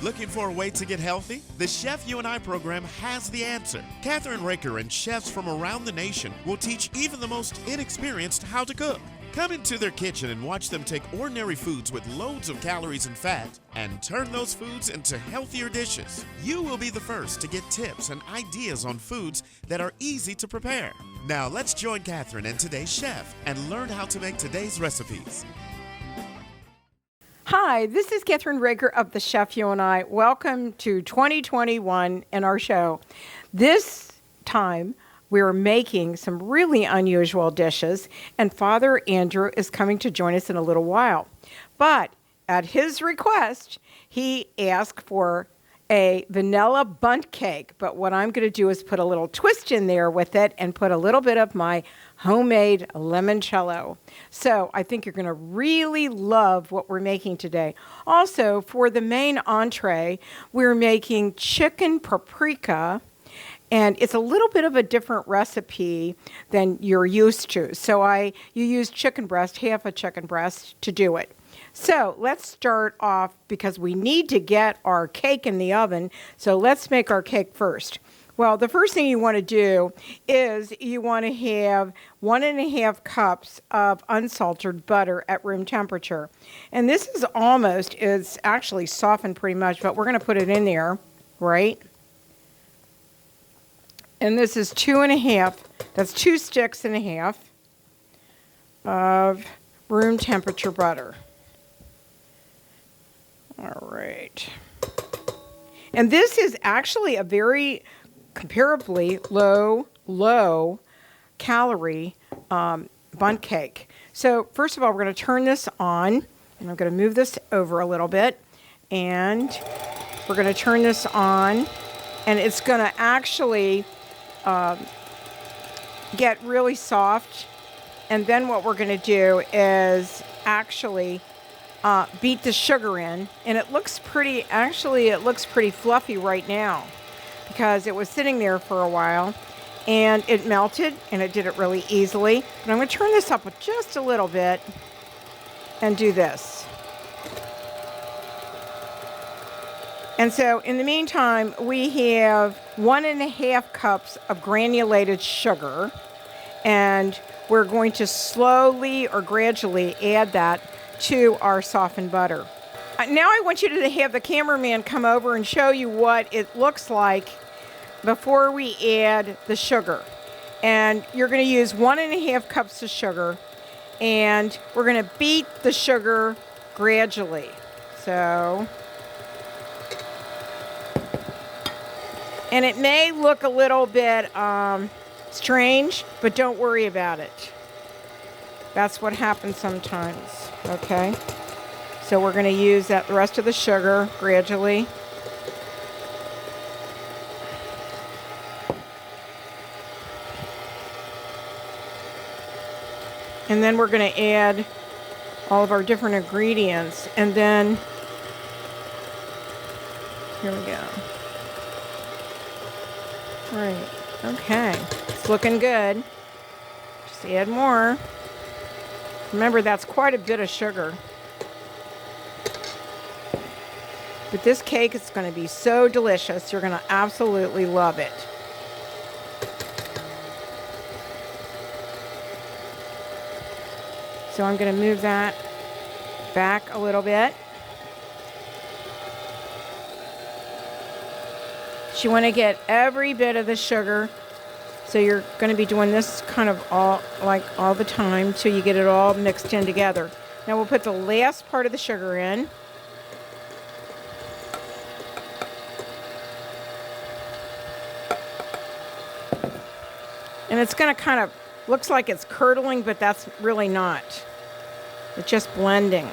Looking for a way to get healthy? The Chef You and I program has the answer. Kathryn Raaker and chefs from around the nation will teach even the most inexperienced how to cook. Come into their kitchen and watch them take ordinary foods with loads of calories and fat and turn those foods into healthier dishes. You will be the first to get tips and ideas on foods that are easy to prepare. Now let's join Kathryn and today's chef and learn how to make today's recipes. Hi, this is Kathryn Raaker of The Chef You and I. Welcome to 2021 in our show. This time, we're making some really unusual dishes, and Father Andrew is coming to join us in a little while. But at his request, he asked for a Vanilla Bundt Cake. But what I'm going to do is put a little twist in there with it and put a little bit of my homemade limoncello. So I think you're going to really love what we're making today. Also, for the main entree, we're making chicken paprika. And it's a little bit of a different recipe than you're used to. So you use chicken breast, half a chicken breast to do it. So let's start off because we need to get our cake in the oven. So let's make our cake first. Well, the first thing you want to do is you want to have 1.5 cups of unsalted butter at room temperature. And this is it's actually softened pretty much, but we're going to put it in there, right? And this is 2.5, that's 2 sticks and a half of room temperature butter. All right. And this is actually a very comparably low calorie bundt cake. So first of all, we're going to turn this on, and I'm going to move this over a little bit, and we're going to turn this on, and it's going to actually get really soft. And then what we're going to do is actually beat the sugar in, and it looks pretty fluffy right now because it was sitting there for a while and it melted and it did it really easily. But I'm going to turn this up just a little bit and do this. And so in the meantime, we have 1.5 cups of granulated sugar, and we're going to slowly or gradually add that to our softened butter. Now I want you to have the cameraman come over and show you what it looks like before we add the sugar. And you're going to use 1.5 cups of sugar, and we're going to beat the sugar gradually. So, and it may look a little bit strange, but don't worry about it. That's what happens sometimes, okay? So we're going to use the rest of the sugar gradually. And then we're going to add all of our different ingredients. And then, here we go. All right, okay. It's looking good. Just add more. Remember, that's quite a bit of sugar. But this cake is going to be so delicious. You're going to absolutely love it. So I'm going to move that back a little bit. So you want to get every bit of the sugar. So you're going to be doing this kind of all the time till you get it all mixed in together. Now we'll put the last part of the sugar in. And it's going to kind of, looks like it's curdling, but that's really not. It's just blending.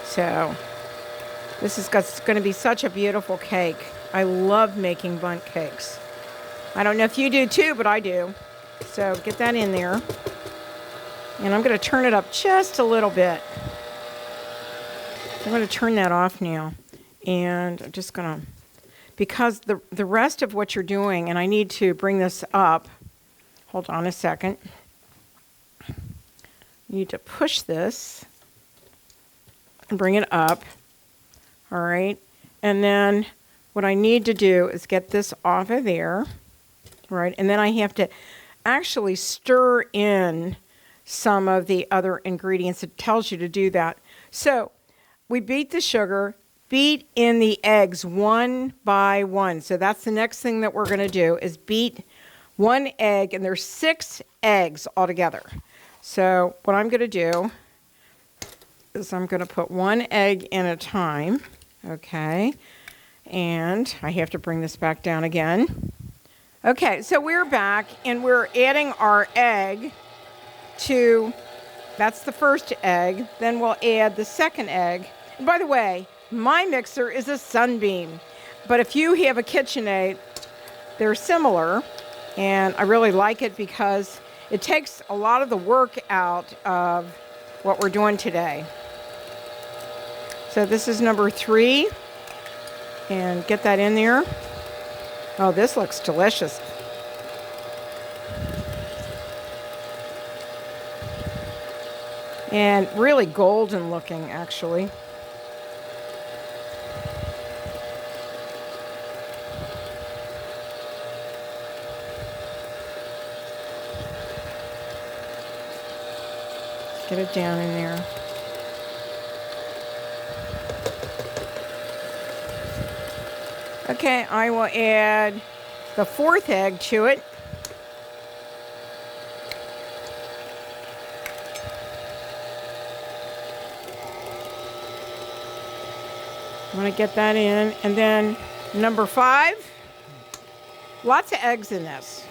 So this is going to be such a beautiful cake. I love making bundt cakes. I don't know if you do too, but I do. So get that in there. And I'm going to turn it up just a little bit. I'm going to turn that off now. And I'm just going to, because the rest of what you're doing, and I need to bring this up. Hold on a second. You need to push this and bring it up. All right. And then what I need to do is get this off of there. Right. And then I have to actually stir in some of the other ingredients. It tells you to do that. So we beat the sugar, beat in the eggs one by one. So that's the next thing that we're going to do is beat one egg, and there's 6 eggs altogether. So what I'm going to do is I'm going to put 1 egg in at a time. Okay. And I have to bring this back down again. Okay, so we're back, and we're adding our egg to, that's the first egg. Then we'll add the second egg. And by the way, my mixer is a Sunbeam. But if you have a KitchenAid, they're similar. And I really like it because it takes a lot of the work out of what we're doing today. So this is number 3. And get that in there. Oh, this looks delicious. And really golden looking, actually. Get it down in there. Okay, I will add the 4th egg to it. I'm going to get that in. And then number 5, lots of eggs in this,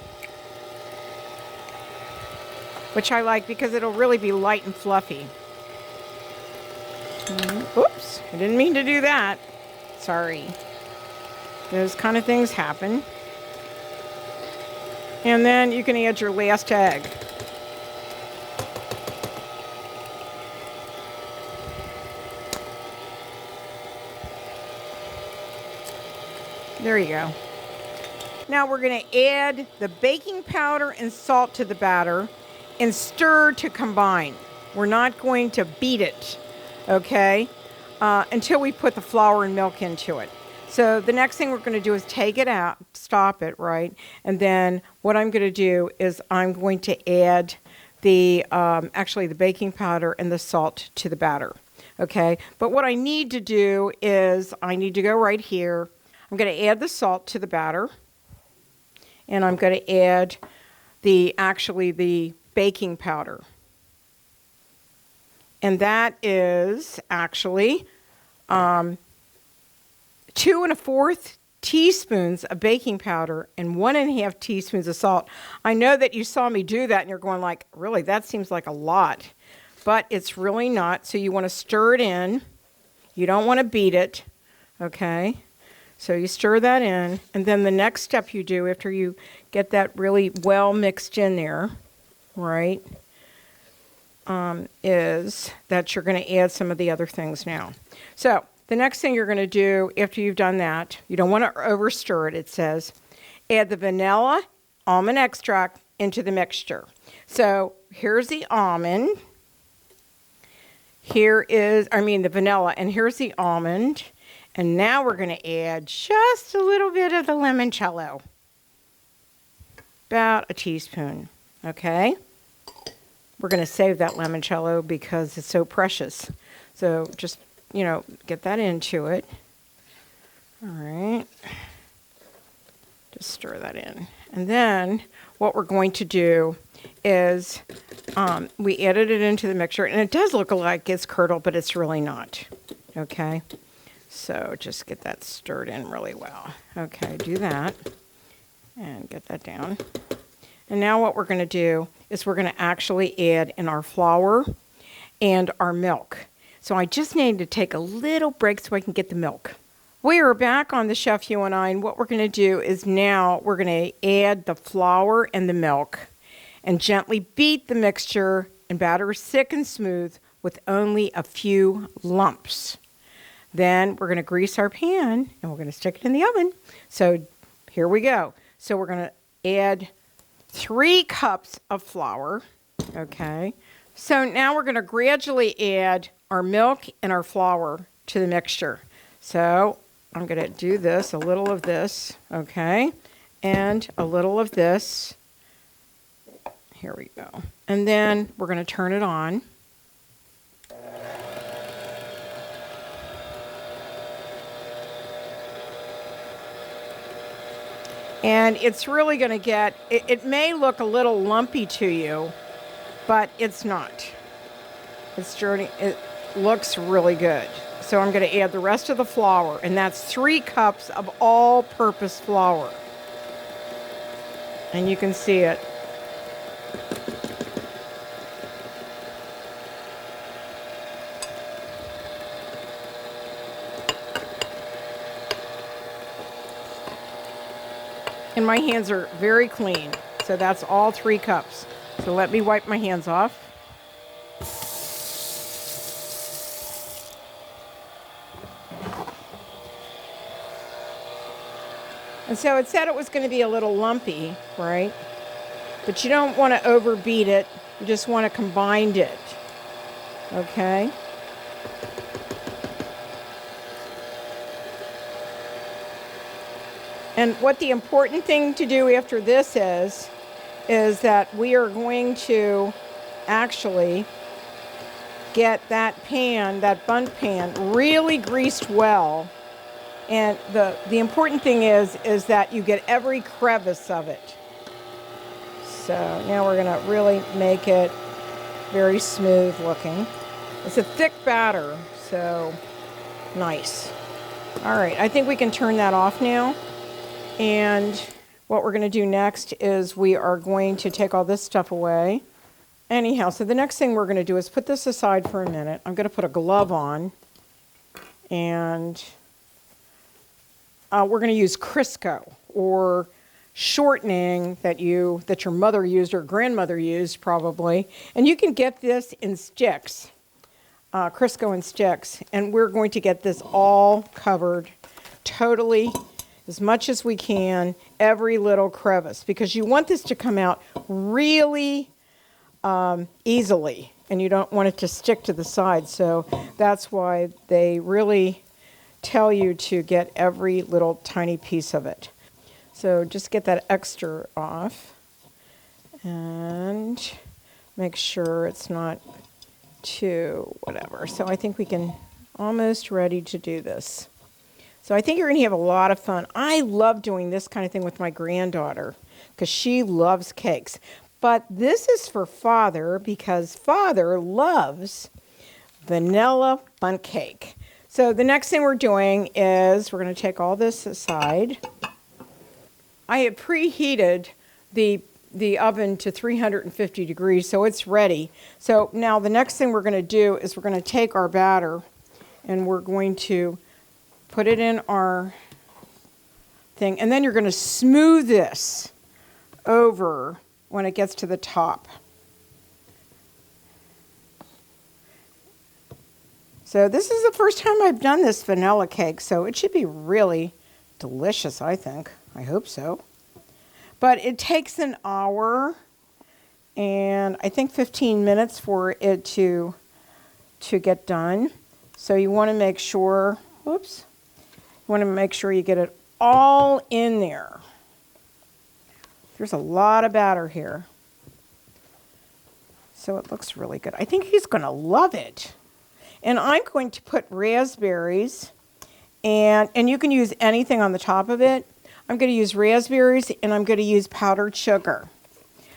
which I like because it'll really be light and fluffy. Oops, I didn't mean to do that. Sorry. Those kind of things happen. And then you can add your last egg. There you go. Now we're going to add the baking powder and salt to the batter and stir to combine. We're not going to beat it, okay, until we put the flour and milk into it. So the next thing we're going to do is take it out, stop it, right? And then what I'm going to do is I'm going to add the actually the baking powder and the salt to the batter, okay? But what I need to do is I need to go right here. I'm going to add the salt to the batter, and I'm going to add the baking powder. And that is actually 2 1/4 teaspoons of baking powder and 1 1/2 teaspoons of salt. I know that you saw me do that and you're going like, really, that seems like a lot, but it's really not. So you want to stir it in. You don't want to beat it, okay? So you stir that in, and then the next step you do after you get that really well mixed in there, right, is that you're going to add some of the other things now. So the next thing you're going to do after you've done that, you don't want to overstir it, it says, add the vanilla almond extract into the mixture. So here's the almond. The vanilla, and here's the almond. And now we're going to add just a little bit of the limoncello. About a teaspoon, okay? We're going to save that limoncello because it's so precious. So just, get that into it. All right. Just stir that in. And then what we're going to do is we added it into the mixture. And it does look like it's curdled, but it's really not, okay? So just get that stirred in really well. Okay, do that and get that down. And now what we're going to do is we're going to actually add in our flour and our milk. So I just need to take a little break so I can get the milk. We are back on the Chef U and I, and what we're going to do is now we're going to add the flour and the milk and gently beat the mixture and batter thick and smooth with only a few lumps. Then we're going to grease our pan, and we're going to stick it in the oven. So here we go. So we're going to add 3 cups of flour, okay? So now we're going to gradually add our milk and our flour to the mixture. So I'm going to do this, a little of this, okay, and a little of this. Here we go. And then we're going to turn it on. And it's really going to get, it may look a little lumpy to you, but it's not. It looks really good. So I'm going to add the rest of the flour, and that's 3 cups of all-purpose flour. And you can see it. And my hands are very clean, so that's all 3 cups. So let me wipe my hands off. And so it said it was going to be a little lumpy, right? But you don't want to overbeat it. You just want to combine it, okay? And what the important thing to do after this is that we are going to actually get that pan, that bundt pan, really greased well. And the important thing is that you get every crevice of it. So now we're going to really make it very smooth looking. It's a thick batter, so nice. All right, I think we can turn that off now. And what we're going to do next is we are going to take all this stuff away. Anyhow, so the next thing we're going to do is put this aside for a minute. I'm going to put a glove on, and we're going to use Crisco, or shortening that your mother used or grandmother used probably. And you can get this in sticks, Crisco in sticks. And we're going to get this all covered totally, as much as we can, every little crevice, because you want this to come out really easily, and you don't want it to stick to the side. So that's why they really tell you to get every little tiny piece of it. So just get that extra off and make sure it's not too whatever. So I think we can almost ready to do this. So I think you're going to have a lot of fun. I love doing this kind of thing with my granddaughter because she loves cakes. But this is for Father because Father loves Vanilla Bundt Cake. So the next thing we're doing is we're going to take all this aside. I have preheated the oven to 350 degrees, so it's ready. So now the next thing we're going to do is we're going to take our batter and we're going to put it in our thing, and then you're going to smooth this over when it gets to the top. So this is the first time I've done this vanilla cake, so it should be really delicious, I think. I hope so. But it takes an hour and I think 15 minutes for it to get done. So you want to make sure, you want to make sure you get it all in there. There's a lot of batter here. So it looks really good. I think he's going to love it. And I'm going to put raspberries, and you can use anything on the top of it. I'm going to use raspberries, and I'm going to use powdered sugar.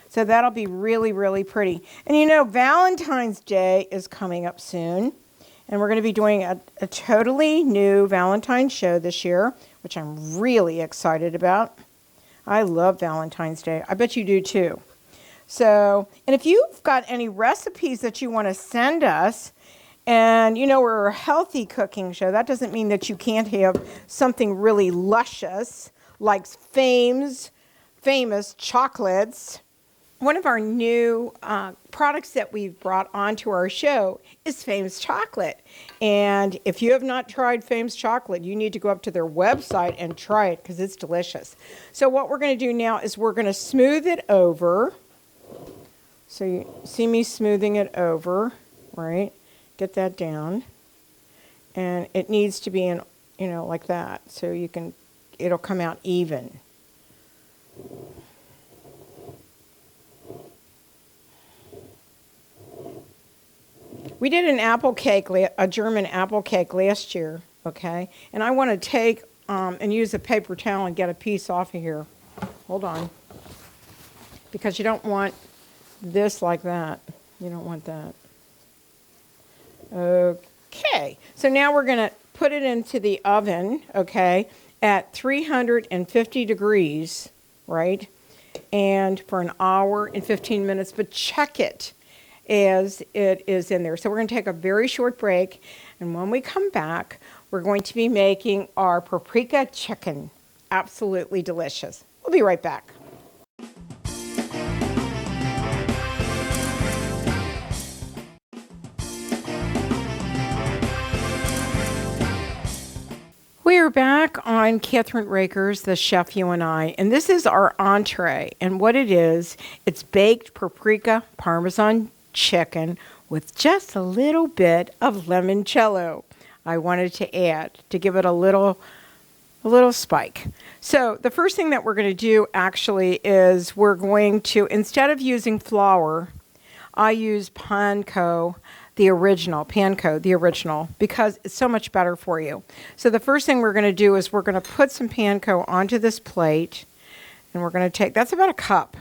So that'll be really, really pretty. And you know, Valentine's Day is coming up soon. And we're going to be doing a totally new Valentine's show this year, which I'm really excited about. I love Valentine's Day. I bet you do too. So, and if you've got any recipes that you want to send us, and you know, we're a healthy cooking show, that doesn't mean that you can't have something really luscious, like famous chocolates. One of our new products that we've brought onto our show is Famous Chocolate. And if you have not tried Famous Chocolate, you need to go up to their website and try it because it's delicious. So what we're going to do now is we're going to smooth it over. So you see me smoothing it over, right? get that down. And it needs to be in, like that. So it'll come out even. We did an apple cake, a German apple cake last year, okay? And I want to take and use a paper towel and get a piece off of here. Hold on. Because you don't want this like that. You don't want that. Okay. So now we're going to put it into the oven, okay, at 350 degrees, right? And for an hour and 15 minutes, but check it as it is in there. So we're going to take a very short break, and when we come back, we're going to be making our paprika chicken. Absolutely delicious. We'll be right back. We are back on Kathryn Raaker's The Chef You and I, and this is our entree. And what it is, it's baked paprika Parmesan chicken with just a little bit of limoncello. I wanted to add to give it a little spike. So the first thing that we're going to do actually is we're going to, instead of using flour, I use panko, the original, because it's so much better for you. So the first thing we're going to do is we're going to put some panko onto this plate, and we're going to take, that's about a cup,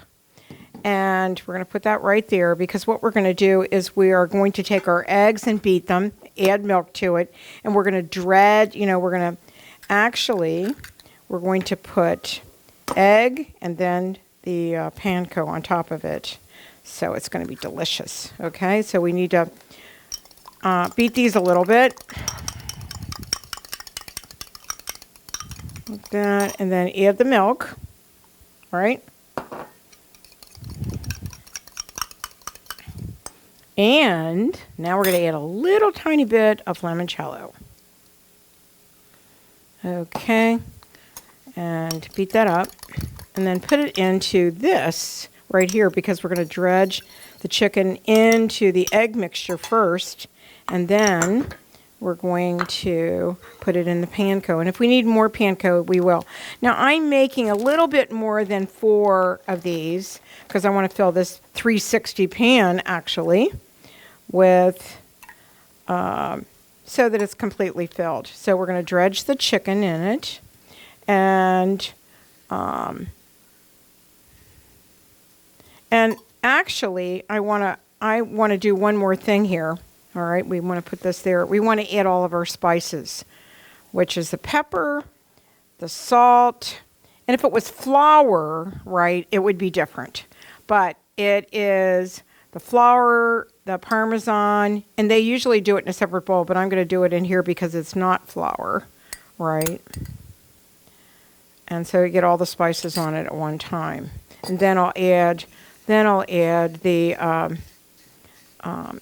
and we're going to put that right there, because what we're going to do is we are going to take our eggs and beat them, add milk to it, and we're going to dredge, we're going to put egg and then the panko on top of it. So it's going to be delicious, okay? So we need to beat these a little bit. Like that, and then add the milk, right? And now we're going to add a little tiny bit of limoncello. Okay, and beat that up, and then put it into this right here, because we're going to dredge the chicken into the egg mixture first, and then we're going to put it in the panko. And if we need more panko, we will. Now, I'm making a little bit more than 4 of these, because I want to fill this 360 pan, actually, with, so that it's completely filled. So we're going to dredge the chicken in it, and actually, I want to do one more thing here. All right, we want to put this there. We want to add all of our spices, which is the pepper, the salt, and if it was flour, right, it would be different. But it is the flour, the Parmesan, and they usually do it in a separate bowl, but I'm going to do it in here because it's not flour, right? And so you get all the spices on it at one time. And then I'll add the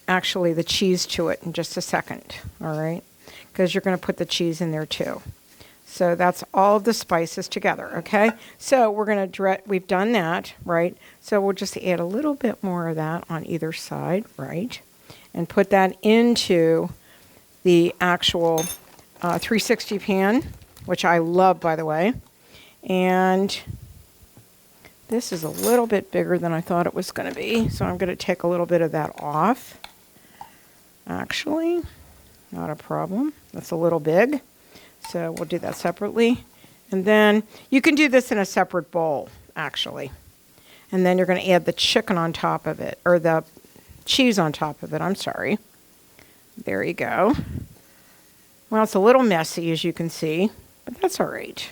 actually the cheese to it in just a second, all right? Because you're going to put the cheese in there too. So that's all of the spices together, okay? So we're going to, we've done that, right? So we'll just add a little bit more of that on either side, right? And put that into the actual 360 pan, which I love, by the way. And this is a little bit bigger than I thought it was going to be, so I'm going to take a little bit of that off. Actually, not a problem. That's a little big, so we'll do that separately. And then you can do this in a separate bowl, actually. And then you're going to add the chicken on top of it, or the cheese on top of it, I'm sorry. There you go. Well, it's a little messy, as you can see, but that's all right.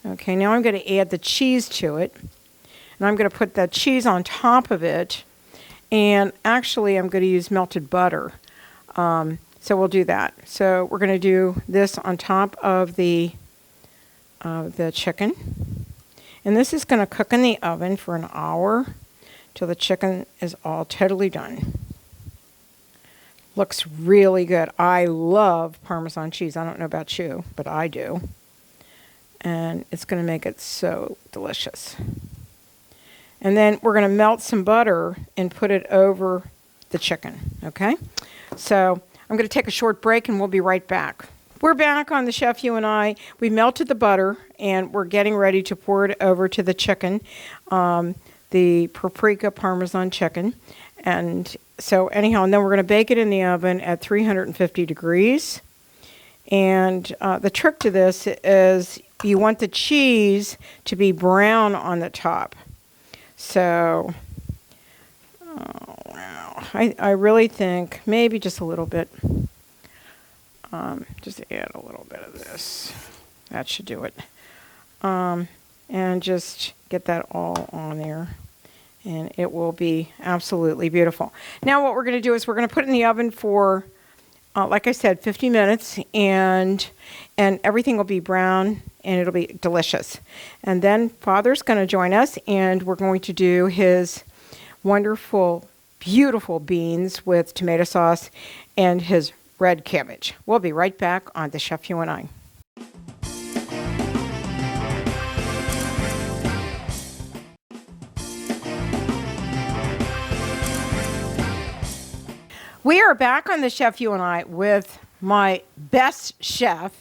Okay, now I'm going to add the cheese to it. And I'm going to put that cheese on top of it. And actually, I'm going to use melted butter. So we'll do that. So we're going to do this on top of the chicken. And this is going to cook in the oven for an hour till the chicken is all totally done. Looks really good. I love Parmesan cheese. I don't know about you, but I do. And it's going to make it so delicious. And then we're going to melt some butter and put it over the chicken, okay? So I'm going to take a short break and we'll be right back. We're back on the Chef You and I. We melted the butter and we're getting ready to pour it over to the chicken, the paprika Parmesan chicken. And so anyhow, and then we're going to bake it in the oven at 350 degrees. And the trick to this is you want the cheese to be brown on the top. So I really think maybe just a little bit. Just add a little bit of this. That should do it. And just get that all on there. And it will be absolutely beautiful. Now what we're going to do is we're going to put it in the oven for, like I said, 50 minutes. And everything will be brown and it'll be delicious. And then Father's going to join us and we're going to do his wonderful, beautiful beans with tomato sauce and his red cabbage. We'll be right back on The Chef You and I. We are back on The Chef You and I with my best chef,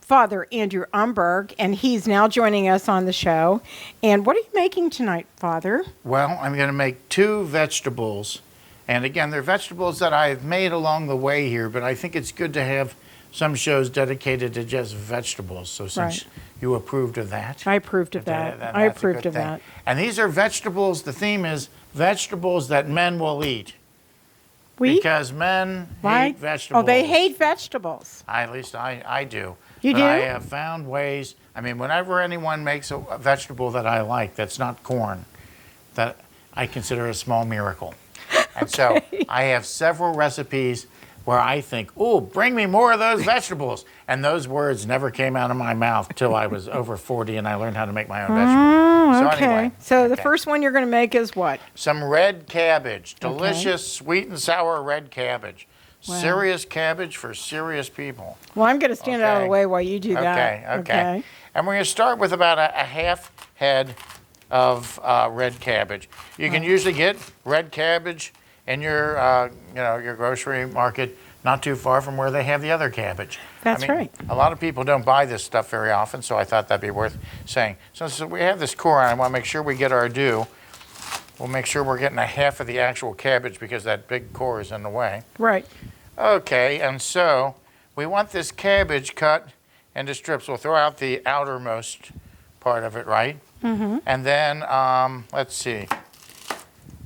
Father Andrew Umberg, and he's now joining us on the show. And what are you making tonight, Father? Well, I'm going to make 2 vegetables. And again, they're vegetables that I've made along the way here, but I think it's good to have some shows dedicated to just vegetables. So since you approved of that. I approved of that. I approved of that. And these are vegetables, the theme is vegetables that men will eat. Because men hate vegetables. Oh, they hate vegetables. At least I do. You do? I have found ways, I mean, whenever anyone makes a vegetable that I like that's not corn, that I consider a small miracle. And so I have several recipes where I think, oh, bring me more of those vegetables. And those words never came out of my mouth till I was over 40 and I learned how to make my own vegetables. So anyway. So the first one you're going to make is what? Some red cabbage. Delicious, sweet and sour red cabbage. Wow. Serious cabbage for serious people. Well, I'm going to stand out of the way while you do that. Okay. And we're going to start with about a half head of red cabbage. You can usually get red cabbage in your, your grocery market, not too far from where they have the other cabbage. That's right. A lot of people don't buy this stuff very often, so I thought that'd be worth saying. So we have this core on, I want to make sure we get our due. We'll make sure we're getting a half of the actual cabbage because that big core is in the way. Right. Okay, and so we want this cabbage cut into strips. We'll throw out the outermost part of it, right? Mm-hmm. And then, let's see.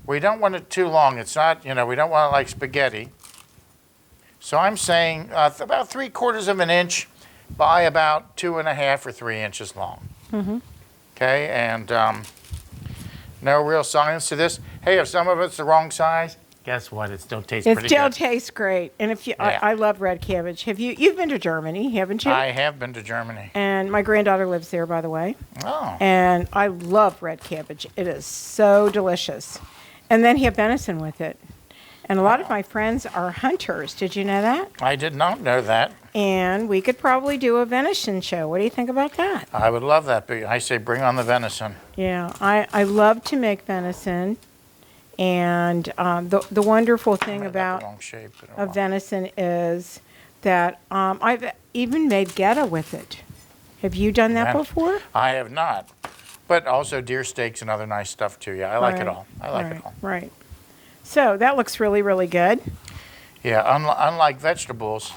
We don't want it too long. It's not, we don't want it like spaghetti. So I'm saying about 3/4 of an inch by about 2.5 or 3 inches long. Mm-hmm. Okay, and no real science to this. Hey, if some of it's the wrong size, guess what? It still tastes pretty good. It still tastes great. And if you, I love red cabbage. You've been to Germany, haven't you? I have been to Germany. And my granddaughter lives there, by the way. Oh. And I love red cabbage. It is so delicious. And then you have venison with it. And a lot of my friends are hunters. Did you know that? I did not know that. And we could probably do a venison show. What do you think about that? I would love that. But I say bring on the venison. Yeah, I love to make venison. And the wonderful thing about venison is that I've even made geta with it. Have you done that before? I have not. But also deer steaks and other nice stuff too. Yeah, I like it all. I like it all. Right. So that looks really, really good. Yeah, unlike vegetables,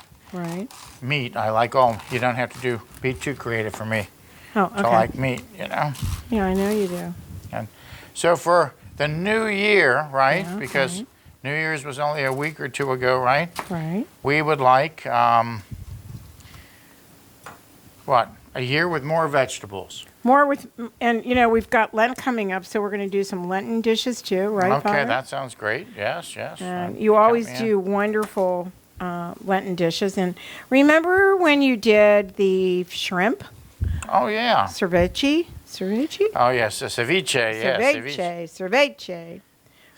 meat, I like all. You don't have to be too creative for me. Oh, okay. So I like meat, Yeah, I know you do. And so for the new year, right? Yeah, because New Year's was only a week or two ago, right? Right. We would like, a year with more vegetables. More with, and we've got Lent coming up, so we're going to do some Lenten dishes too, right, Okay, Father? that sounds great. Yes. And you always do wonderful Lenten dishes. And remember when you did the shrimp? Oh, yeah. Ceviche? Oh, yes, the ceviche. Ceviche.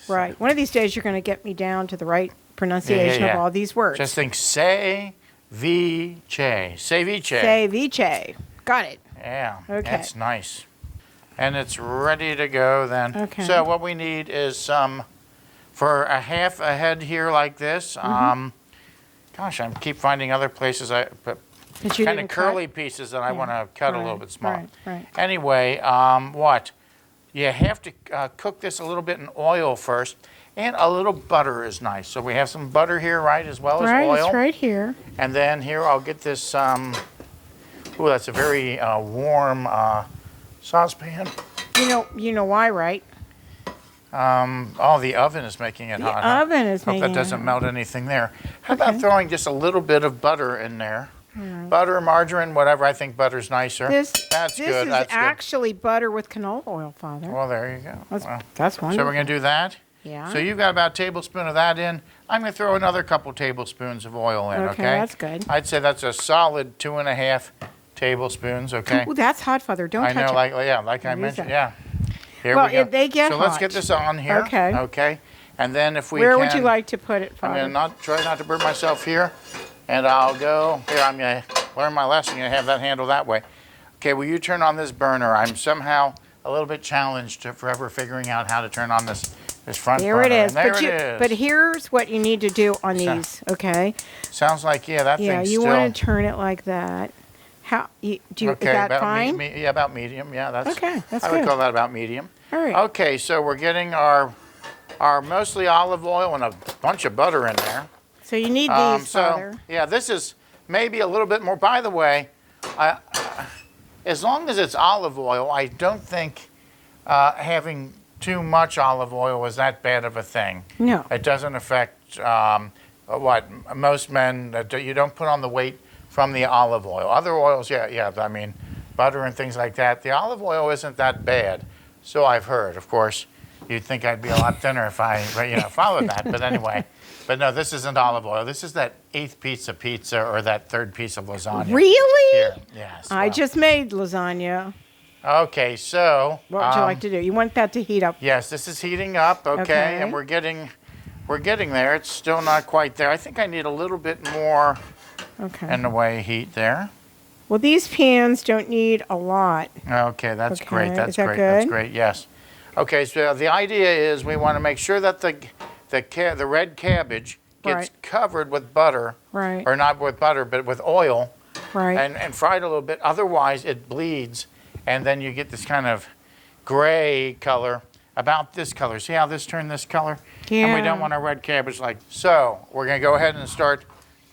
Right. One of these days you're going to get me down to the right pronunciation of all these words. Just think ceviche. Ceviche. Got it. Yeah. Okay. That's nice. And it's ready to go then. Okay. So what we need is for a half a head here like this, Gosh, I keep finding other places That you kind of didn't curly cut? pieces that I want to cut a little Right, bit smaller. right, right. Anyway, what? You have to cook this a little bit in oil first, and a little butter is nice. So we have some butter here, right, as well as Right, oil. it's right here. And then here I'll get this, ooh, that's a very warm saucepan. You know why, right? Oh, the oven is making it hot. The oven is Hope making that doesn't it melt anything there. How about throwing just a little bit of butter in there? Right. Butter, margarine, whatever. I think butter's nicer. This That's this good. is That's actually butter with canola oil, Father. good. Well, there you go. That's, Well, that's so wonderful. we're going to do that? Yeah. So you've got about a tablespoon of that in. I'm going to throw another couple tablespoons of oil in, okay? That's good. I'd say that's a solid 2.5 tablespoons, okay? Ooh, that's hot, Father. Don't I touch know, it. like I Use mentioned, it. yeah. Here Well, we go. they get So let's hot. get this on here. Okay. Okay. And then if we Where can, would you like to put it, I'm Father? going to try not to burn myself here. And I'll go, here, I'm going to learn my lesson. I'm going to have that handle that way. Okay, will you turn on this burner? I'm somehow a little bit challenged to forever figuring out how to turn on this front There burner. it is. And there But it is. But here's what you need to do on these, okay? Sounds like, yeah, that Yeah, thing's you still... want to turn it like that. How is that about fine? yeah, about medium. Yeah, that's Okay, that's I would good. call that about medium. All right. Okay, so we're getting our mostly olive oil and a bunch of butter in there. So you need these, So Father. yeah, this is maybe a little bit more. By the way, as long as it's olive oil, I don't think having too much olive oil is that bad of a thing. No. It doesn't affect what most men, you don't put on the weight from the olive oil. Other oils, yeah, I mean, butter and things like that. The olive oil isn't that bad, so I've heard. Of course, you'd think I'd be a lot thinner if I, followed that. But anyway, but no, this isn't olive oil. This is that 8th piece of pizza or that 3rd piece of lasagna. Really? Here, yes. I just made lasagna. Okay, so. What would you like to do? You want that to heat up? Yes, this is heating up. Okay, and we're getting there. It's still not quite there. I think I need a little bit more. Okay. In the way heat there. Well, these pans don't need a lot. Okay, that's great. Okay, That's is that great. good? That's great. Yes. Okay, so the idea is we want to make sure that the red cabbage gets Right. covered with butter, Right. or not with butter, but with oil, Right. and fried a little bit. Otherwise, it bleeds, and then you get this kind of gray color. About this color. See how this turned this color? And we Yeah. don't want our red cabbage like. So we're going to go ahead and start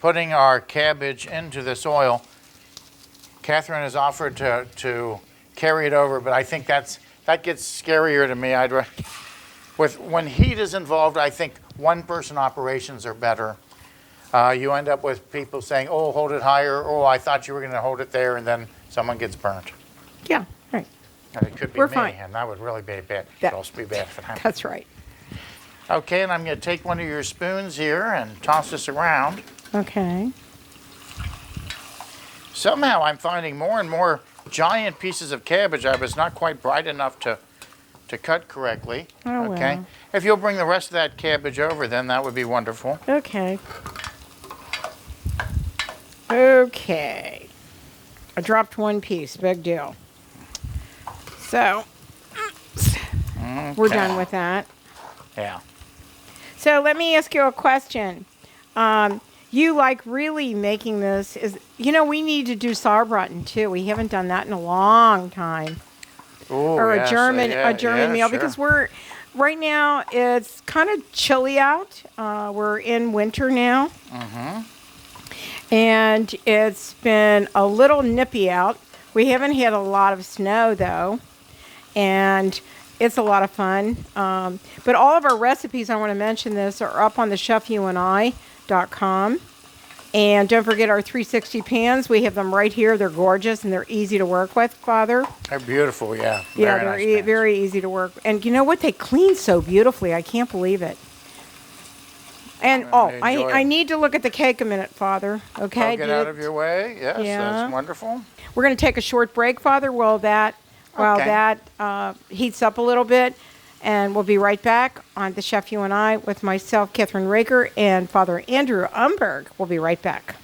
putting our cabbage into this oil. Kathryn has offered to carry it over, but I think that gets scarier to me. When heat is involved, I think one-person operations are better. You end up with people saying, "Oh, hold it higher." "Oh, I thought you were going to hold it there," and then someone gets burnt. Yeah, right. And it could be We're me, fine. and that would really be bad. It That- would also be bad if it happened. That's right. Okay, and I'm going to take one of your spoons here and toss this around. Okay. Somehow I'm finding more and more giant pieces of cabbage. I was not quite bright enough to cut correctly. Oh, Okay. well. If you'll bring the rest of that cabbage over, then that would be wonderful. Okay. Okay. I dropped one piece. Big deal. So, we're Okay. done with that. Yeah. So let me ask you a question. You like really making this we need to do sauerbraten too. We haven't done that in a long time. Ooh, Or yes, a German yeah, meal sure. because right now it's kind of chilly out. We're in winter now. And it's been a little nippy out. We haven't had a lot of snow though. And it's a lot of fun. But all of our recipes, I want to mention this, are up on the chefyouandi.com. And don't forget our 360 pans. We have them right here. They're gorgeous and they're easy to work with, Father. They're beautiful, yeah. Yeah, Very they're nice pans. very easy to work. And you know what? They clean so beautifully. I can't believe it. And enjoy I it. need to look at the cake a minute, Father. Okay? I'll get out of your way. Yes, Yeah. that's wonderful. We're going to take a short break, Father, while that heats up a little bit. And we'll be right back on The Chef You and I with myself, Kathryn Raaker, and Father Andrew Umberg. We'll be right back.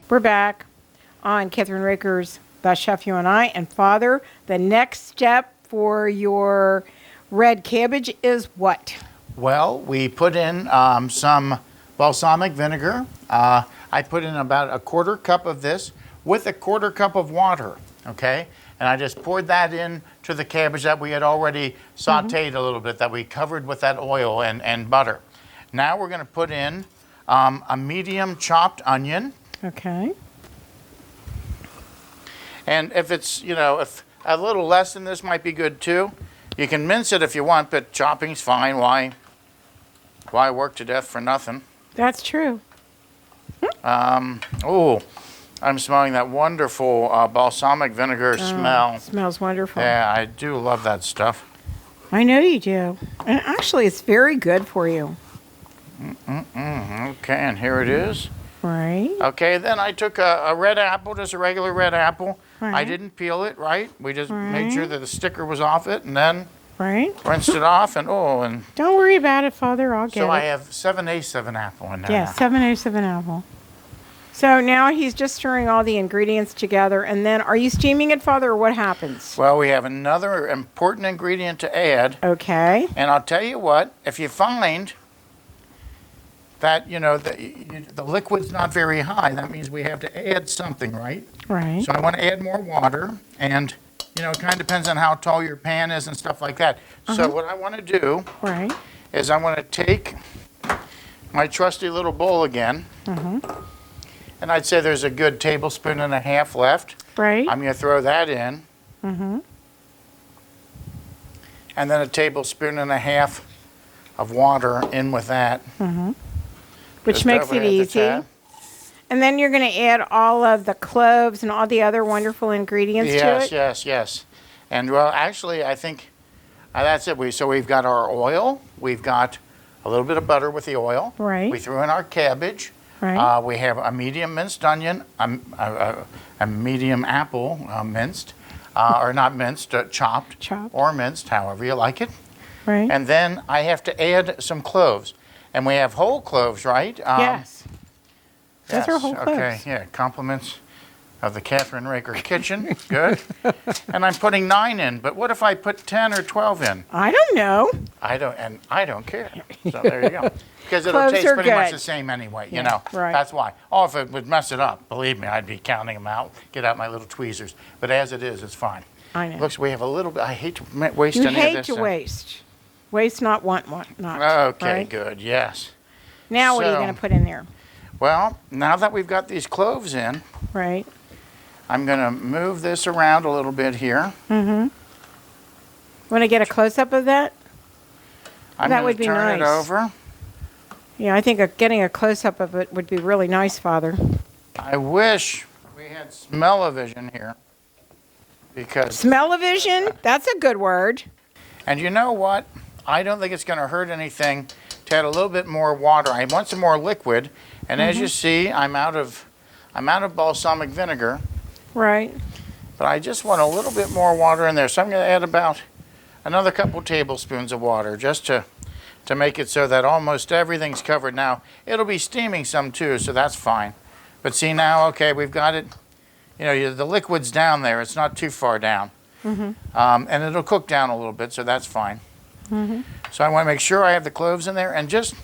We're back on Kathryn Raaker's the Chef You and I. And Father, the next step for your red cabbage is what? Well, we put in some balsamic vinegar. I put in about a 1/4 cup of this with a 1/4 cup of water, okay? And I just poured that in to the cabbage that we had already sauteed a little bit, that we covered with that oil and butter. Now we're going to put in a medium chopped onion. Okay. And if it's, if a little less than this might be good too. You can mince it if you want, but chopping's fine. Why work to death for nothing? That's true. Oh, I'm smelling that wonderful balsamic vinegar smell. Smells wonderful. Yeah, I do love that stuff. I know you do. And actually, it's very good for you. Okay, and here it is. Right. Okay, then I took a red apple, just a regular red apple. Right. I didn't peel it, right? We just made sure that the sticker was off it, and then rinsed it off, and Don't worry about it, Father. I'll get it. so I have 7/8 of an apple in there. Yeah, now. 7/8 of an apple. So now he's just stirring all the ingredients together, and then are you steaming it, Father, or what happens? Well, we have another important ingredient to add. Okay. And I'll tell you what, if you find that, the liquid's not very high, that means we have to add something, right? Right. So I want to add more water, and, it kind of depends on how tall your pan is and stuff like that. So what I want to do is I want to take my trusty little bowl again, and I'd say there's a good 1.5 tablespoons left. Right. I'm going to throw that in. And then 1.5 tablespoons of water in with that. Which Just makes over it at the easy. top. And then you're going to add all of the cloves and all the other wonderful ingredients to it? Yes. And well, actually, I think that's it. So we've got our oil. We've got a little bit of butter with the oil. Right. We threw in our cabbage. Right. We have a medium minced onion, a medium apple minced, or not minced, chopped, or minced, however you like it. Right. And then I have to add some cloves. And we have whole cloves, right? Yes. Yes. Those are whole cloves. Okay, yeah, compliments of the Kathryn Raaker kitchen. Good. And I'm putting 9 in, but what if I put 10 or 12 in? I don't know. I don't care. So there you go. Because it'll Cloves taste are pretty much good. the same anyway, Right. That's why. Oh, if it would mess it up, believe me, I'd be counting them out, get out my little tweezers. But as it is, it's fine. I know. Looks, we have a little bit, I hate to waste You any of hate this. to waste. Waste not, want not. Okay, right? good, yes. Now what are you So- going to put in there? Well, now that we've got these cloves in, Right. I'm going to move this around a little bit here. Want to get a close-up of that? I'm That going would to be turn it nice. over. Yeah, I think getting a close-up of it would be really nice, Father. I wish we had smell-o-vision here. Because, Smell-o-vision? That's a good word. and you know what? I don't think it's going to hurt anything to add a little bit more water. I want some more liquid, and as you see, I'm out of balsamic vinegar, Right. but I just want a little bit more water in there. So I'm going to add about another couple tablespoons of water just to make it so that almost everything's covered. Now, it'll be steaming some too, so that's fine. But see now, okay, we've got it, the liquid's down there. It's not too far down. And it'll cook down a little bit, so that's fine. So I want to make sure I have the cloves in there, and just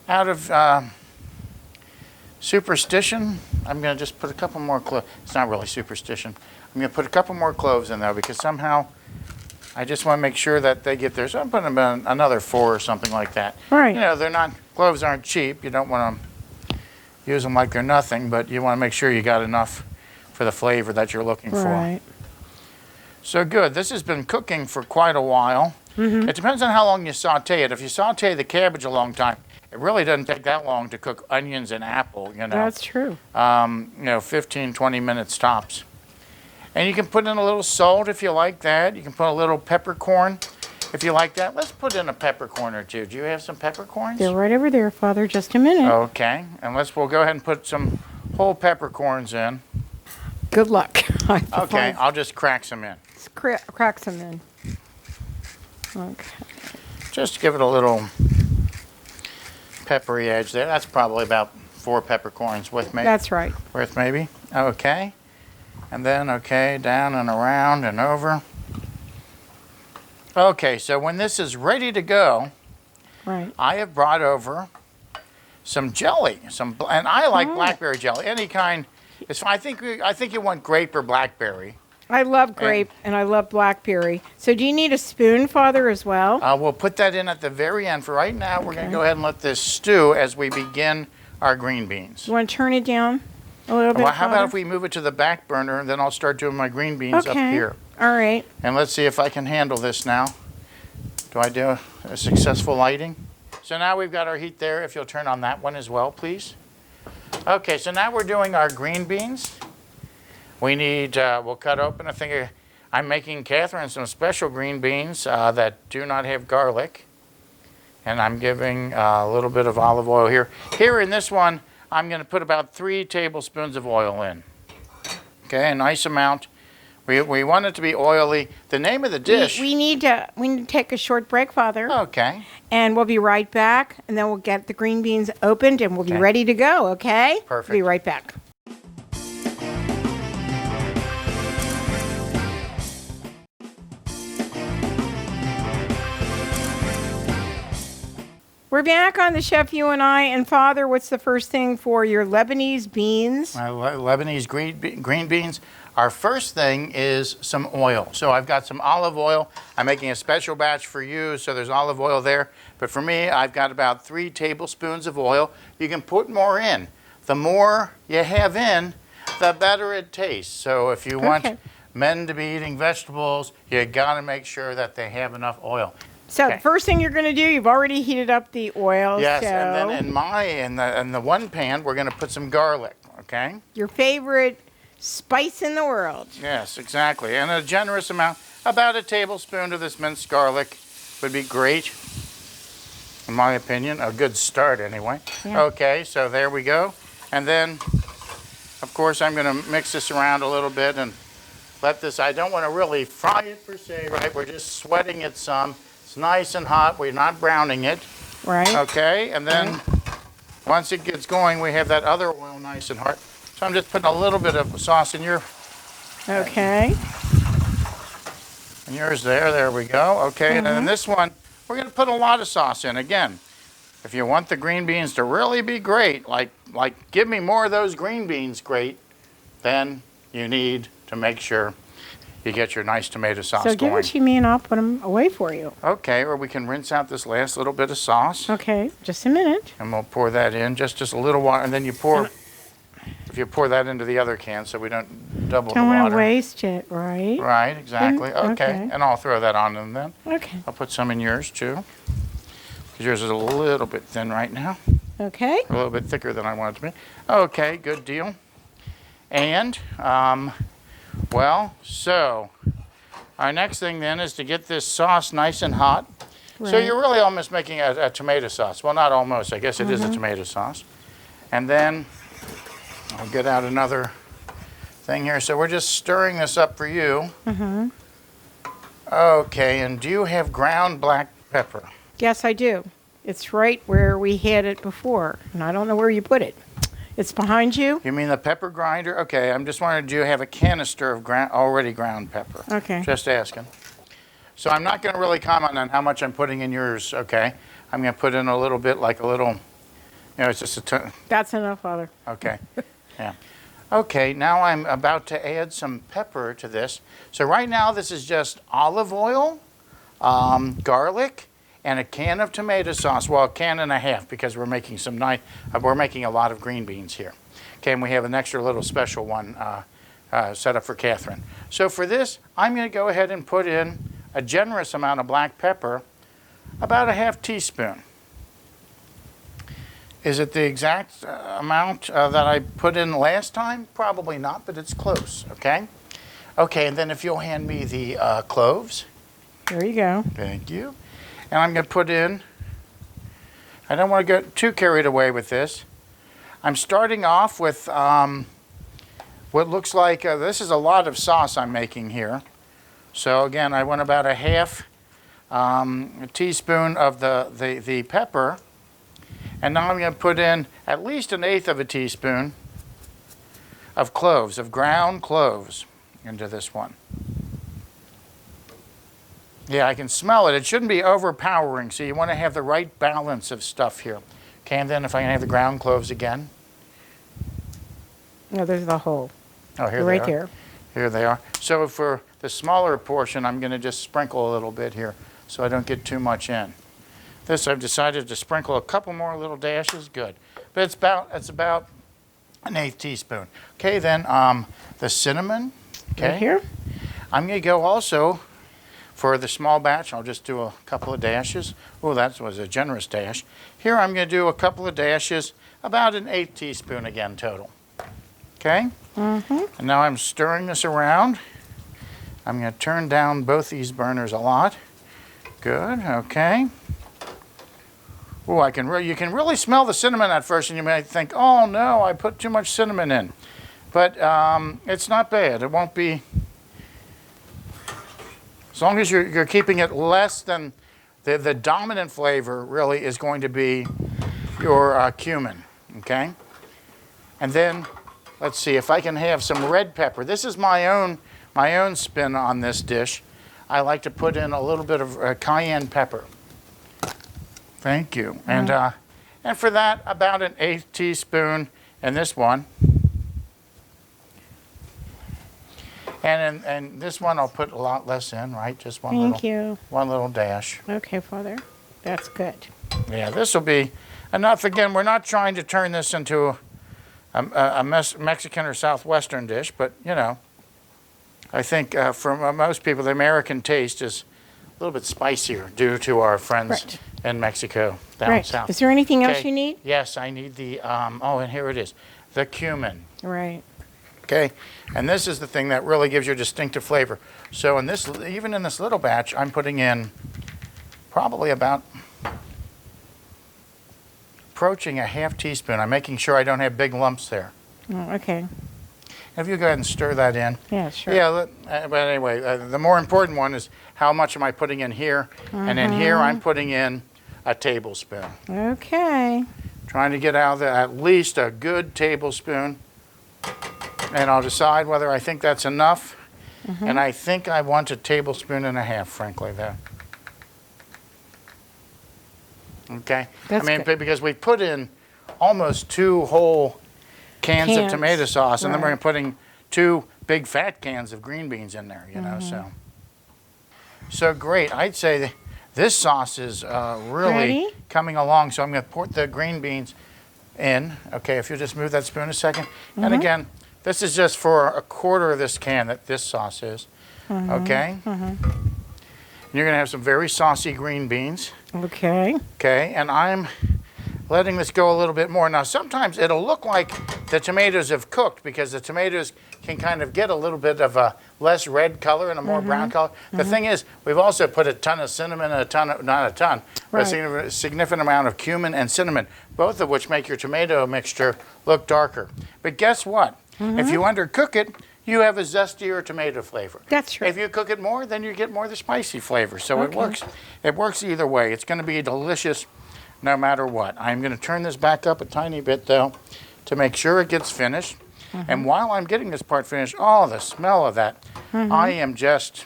out of superstition, I'm going to just put a couple more cloves. It's not really superstition. I'm going to put a couple more cloves in there because somehow I just want to make sure that they get there. So I'm putting about another 4 or something like that. Right. Cloves aren't cheap. You don't want to use them like they're nothing, but you want to make sure you got enough for the flavor that you're looking for. Right. So good. This has been cooking for quite a while. It depends on how long you saute it. If you saute the cabbage a long time, it really doesn't take that long to cook onions and apple, That's true. 15, 20 minutes tops. And you can put in a little salt if you like that. You can put a little peppercorn if you like that. Let's put in a peppercorn or two. Do you have some peppercorns? They're right over there, Father. Just a minute. Okay. And we'll go ahead and put some whole peppercorns in. Good luck. Okay. I'll just crack some in. Crack some in. Okay. Just give it a little peppery edge there. That's probably about 4 peppercorns worth, maybe. That's right. Worth maybe. Okay. And then, okay, down and around and over. Okay, so when this is ready to go, Right. I have brought over some jelly, and I like blackberry jelly, any kind. It's fine. I think you want grape or blackberry. I love grape and I love blackberry. So do you need a spoon, Father, as well? We'll put that in at the very end. For right now, we're going to go ahead and let this stew as we begin our green beans. You want to turn it down a little bit, Well, how Father? about if we move it to the back burner, and then I'll start doing my green beans up here. All right. And let's see if I can handle this now. Do I do a successful lighting? So now we've got our heat there. If you'll turn on that one as well, please. Okay, so now we're doing our green beans. We need, we'll cut open, I'm making Kathryn some special green beans that do not have garlic. And I'm giving a little bit of olive oil here. Here in this one, I'm going to put about 3 tablespoons of oil in. Okay, a nice amount. We want it to be oily. The name of the dish. We need to take a short break, Father. Okay. And we'll be right back, and then we'll get the green beans opened, and we'll be ready to go, okay? Perfect. We'll be right back. We're back on the Chef You and I. And Father, what's the first thing for your Lebanese beans? My Lebanese green beans. Our first thing is some oil. So I've got some olive oil. I'm making a special batch for you, so there's olive oil there. But for me, I've got about 3 tablespoons of oil. You can put more in. The more you have in, the better it tastes. So if you want men to be eating vegetables, you got to make sure that they have enough oil. So the first thing you're going to do, you've already heated up the oil. Yes, so and then in the one pan, we're going to put some garlic, okay? Your favorite spice in the world. Yes, exactly. And a generous amount, about a tablespoon of this minced garlic would be great, in my opinion. A good start, anyway. Yeah. Okay, so there we go. And then, of course, I'm going to mix this around a little bit and let this, I don't want to really fry it per se, right? We're just sweating it some. It's nice and hot. We're not browning it. Right. Okay, and then once it gets going, we have that other oil nice and hot. So I'm just putting a little bit of sauce in your. Okay. And yours there. There we go. Okay, and then this one, we're going to put a lot of sauce in. Again, if you want the green beans to really be great, like give me more of those green beans great, then you need to make sure you get your nice tomato sauce So give going. it to me and I'll put them away for you. Okay, or we can rinse out this last little bit of sauce. Okay, just a minute. And we'll pour that in, just a little water, and then you pour, if you pour that into the other can so we don't double Don't the want water. to waste it, right? Right, exactly. Okay, and I'll throw that on in then. Okay. I'll put some in yours too, because yours is a little bit thin right now. Okay. A little bit thicker than I want it to be. Okay, good deal. And, well, so our next thing then is to get this sauce nice and hot. Right. So you're really almost making a tomato sauce. Well, not almost. I guess it is a tomato sauce. And then I'll get out another thing here. So we're just stirring this up for you. Okay, and do you have ground black pepper? Yes, I do. It's right where we had it before, and I don't know where you put it. It's behind you? You mean the pepper grinder? Okay, I'm just wondering, do you have a canister of already ground pepper? Okay. Just asking. So I'm not going to really comment on how much I'm putting in yours, okay? I'm going to put in a little bit, like a little, it's just That's enough, Father. okay, yeah. Okay, now I'm about to add some pepper to this. So right now this is just olive oil, garlic, and a can of tomato sauce. Well, a can and a half, because we're making we're making a lot of green beans here. Okay, and we have an extra little special one set up for Kathryn. So for this, I'm going to go ahead and put in a generous amount of black pepper, about a ½ teaspoon. Is it the exact amount that I put in last time? Probably not, but it's close, okay? Okay, and then if you'll hand me the cloves. There you go. Thank you. And I'm going to put in, I don't want to get too carried away with this. I'm starting off with what looks like, this is a lot of sauce I'm making here. So again, I want about a half a teaspoon of the pepper. And now I'm going to put in at least 1/8 of a teaspoon of cloves, of ground cloves into this one. Yeah, I can smell it. It shouldn't be overpowering, so you want to have the right balance of stuff here. Okay, and then if I can have the ground cloves again. No, there's the whole. Oh, here right they are. there. Here they are. So for the smaller portion, I'm going to just sprinkle a little bit here so I don't get too much in. This I've decided to sprinkle a couple more little dashes. Good. But it's about an 1/8 teaspoon. Okay, then the cinnamon. Okay. Right here. I'm going to go also for the small batch. I'll just do a couple of dashes. Oh, that was a generous dash. Here I'm going to do a couple of dashes, about an 1/8 teaspoon again total. Okay? And now I'm stirring this around. I'm going to turn down both these burners a lot. Good, okay. Oh, you can really smell the cinnamon at first, and you might think, oh no, I put too much cinnamon in. But it's not bad. It won't be, as long as you're keeping it less than, the dominant flavor really is going to be your cumin, okay? And then, let's see if I can have some red pepper. This is my own spin on this dish. I like to put in a little bit of cayenne pepper. Thank you. And for that, about an 1/8 teaspoon in this one. And this one I'll put a lot less in, right? Just one little dash. Okay, Father. That's good. Yeah, this will be enough. Again, we're not trying to turn this into a Mexican or Southwestern dish, but you know, I think for most people, the American taste is a little bit spicier due to our friends in Mexico down south. Is there anything else you need? Yes, I need the, and here it is, the cumin. Right. Okay, and this is the thing that really gives you a distinctive flavor. So in this, even in this little batch, I'm putting in probably about approaching a 1/2 teaspoon. I'm making sure I don't have big lumps there. Oh, okay. If you go ahead and stir that in. Yeah, sure. Yeah, but anyway, the more important one is how much am I putting in here, and in here I'm putting in a tablespoon. Okay. Trying to get out of there at least a good tablespoon, and I'll decide whether I think that's enough, and I think I want a tablespoon and a half, frankly, there. Okay? That's good. Because we put in almost 2 whole cans of tomato sauce, and then we're putting 2 big fat cans of green beans in there, you know, so great. I'd say this sauce is really coming along, so I'm going to pour the green beans in. Okay, if you'll just move that spoon a second. And again, this is just for 1/4 of this can that this sauce is, okay? And you're going to have some very saucy green beans. Okay. Okay, and I'm letting this go a little bit more. Now, sometimes it'll look like the tomatoes have cooked because the tomatoes can kind of get a little bit of a less red color and a more brown color. The thing is, we've also put a ton of cinnamon and but a significant amount of cumin and cinnamon, both of which make your tomato mixture look darker. But guess what? If you undercook it, you have a zestier tomato flavor. That's right. If you cook it more, then you get more of the spicy flavor. So it works. It works either way. It's going to be delicious no matter what. I'm going to turn this back up a tiny bit, though, to make sure it gets finished. And while I'm getting this part finished, oh, the smell of that. I am just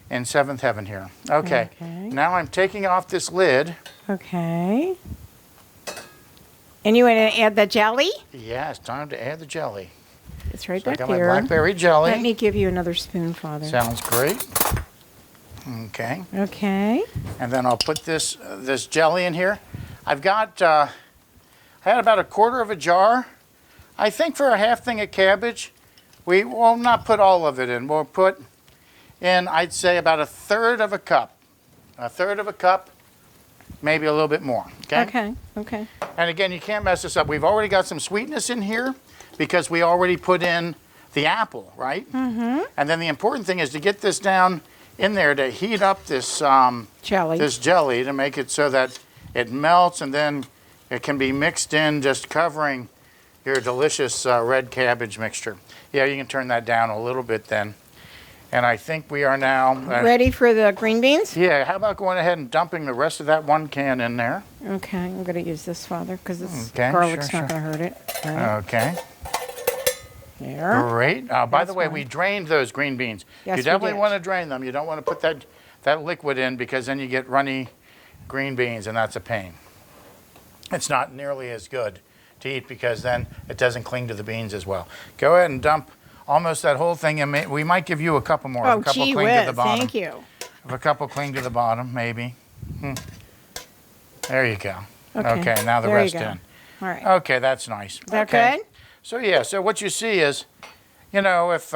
in 7th heaven here. Okay. Now I'm taking off this lid. Okay. And you want to add the jelly? Yeah, it's time to add the jelly. It's right So I back got here. my blackberry jelly. Let me give you another spoon, Father. Sounds great. Okay. Okay. And then I'll put this jelly in here. I've got, I had about 1/4 of a jar. I think for a 1/2 thing of cabbage, we will not put all of it in. We'll put in, I'd say, about 1/3 of a cup. 1/3 of a cup, maybe a little bit more. Okay? Okay. Okay. And again, you can't mess this up. We've already got some sweetness in here because we already put in the apple, right? And then the important thing is to get this down in there to heat up this jelly to make it so that it melts, and then it can be mixed in, just covering your delicious red cabbage mixture. Yeah, you can turn that down a little bit then. And I think we are now ready for the green beans? Yeah, how about going ahead and dumping the rest of that 1 can in there? Okay, I'm going to use this, Father, because this garlic's not going to hurt it. Right. Okay. There. Great. By That's the way, fine. we drained those green beans. Yes, you we definitely did. want to drain them. You don't want to put that liquid in because then you get runny green beans, and that's a pain. It's not nearly as good to eat because then it doesn't cling to the beans as well. Go ahead and dump almost that whole thing in. We might give you a couple more. Oh, a couple gee cling whiz, to the bottom. thank you. If a couple cling to the bottom, maybe. There you go. Okay, Now the there you rest go. in. All right. Okay, that's nice. Is that okay. good? So yeah, so what you see is, you know, if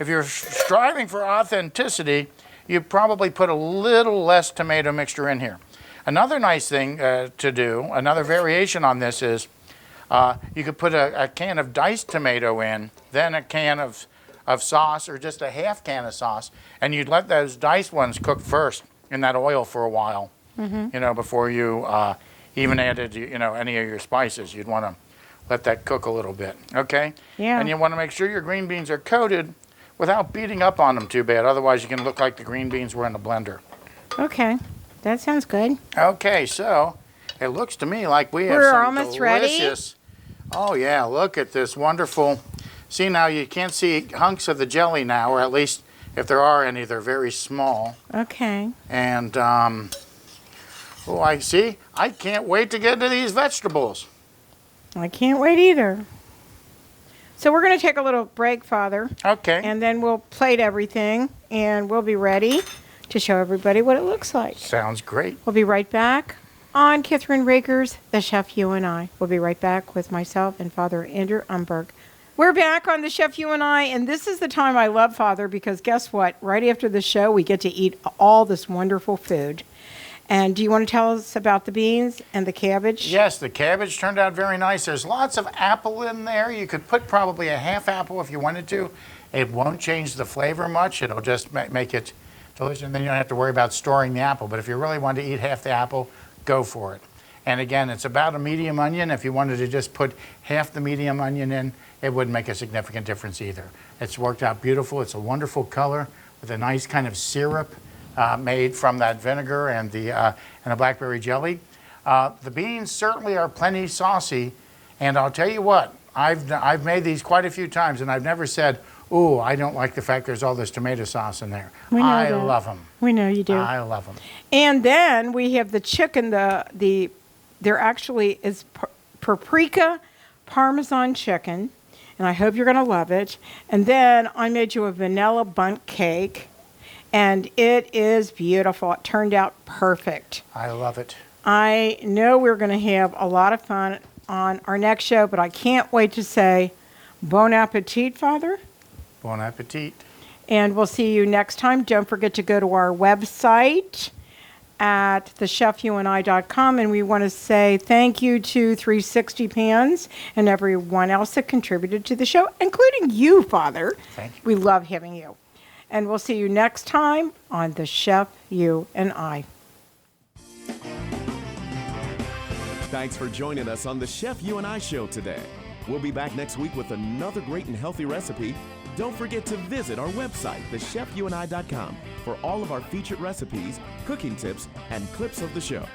you're striving for authenticity, you probably put a little less tomato mixture in here. Another nice thing to do, another variation on this is, you could put a can of diced tomato in, then a can of sauce or just a half can of sauce, and you'd let those diced ones cook first in that oil for a while, you know, before you even added, you know, any of your spices. You'd want to let that cook a little bit, okay? Yeah. And you want to make sure your green beans are coated without beating up on them too bad. Otherwise, you can look like the green beans were in a blender. Okay. That sounds good. Okay, so it looks to me like we have We're some almost ready. delicious. Oh yeah, look at this wonderful. See, now you can't see hunks of the jelly now, or at least if there are any, they're very small. Okay. And oh, I see. I can't wait to get to these vegetables. I can't wait either. So we're going to take a little break, Father, Okay. and then we'll plate everything, and we'll be ready to show everybody what it looks like. Sounds great. We'll be right back on Kathryn Raaker's The Chef You and I. We'll be right back with myself and Father Andrew Umberg. We're back on The Chef You and I, and this is the time I love, Father, because guess what? Right after the show, we get to eat all this wonderful food. And do you want to tell us about the beans and the cabbage? Yes, the cabbage turned out very nice. There's lots of apple in there. You could put probably a half apple if you wanted to. It won't change the flavor much. It'll just make it delicious, and then you don't have to worry about storing the apple. But if you really want to eat half the apple, go for it. And again, it's about a medium onion. If you wanted to just put half the medium onion in, it wouldn't make a significant difference either. It's worked out beautiful. It's a wonderful color with a nice kind of syrup made from that vinegar and the blackberry jelly. The beans certainly are plenty saucy, and I'll tell you what, I've made these quite a few times, and I've never said, "Ooh, I don't like the fact there's all this tomato sauce in there." We know I that. love them. We know you do. I love them. And then we have the chicken, there actually is paprika Parmesan chicken, and I hope you're going to love it. And then I made you a Vanilla Bundt Cake, and it is beautiful. It turned out perfect. I love it. I know we're going to have a lot of fun on our next show, but I can't wait to say bon appetit, Father. Bon appetit. And we'll see you next time. Don't forget to go to our website at thechefyouandi.com. And we want to say thank you to 360 Pans and everyone else that contributed to the show, including you, Father. Thank you. We love having you. And we'll see you next time on The Chef You and I. Thanks for joining us on the Chef You and I show today. We'll be back next week with another great and healthy recipe. Don't forget to visit our website, thechefyouandi.com, for all of our featured recipes, cooking tips, and clips of the show.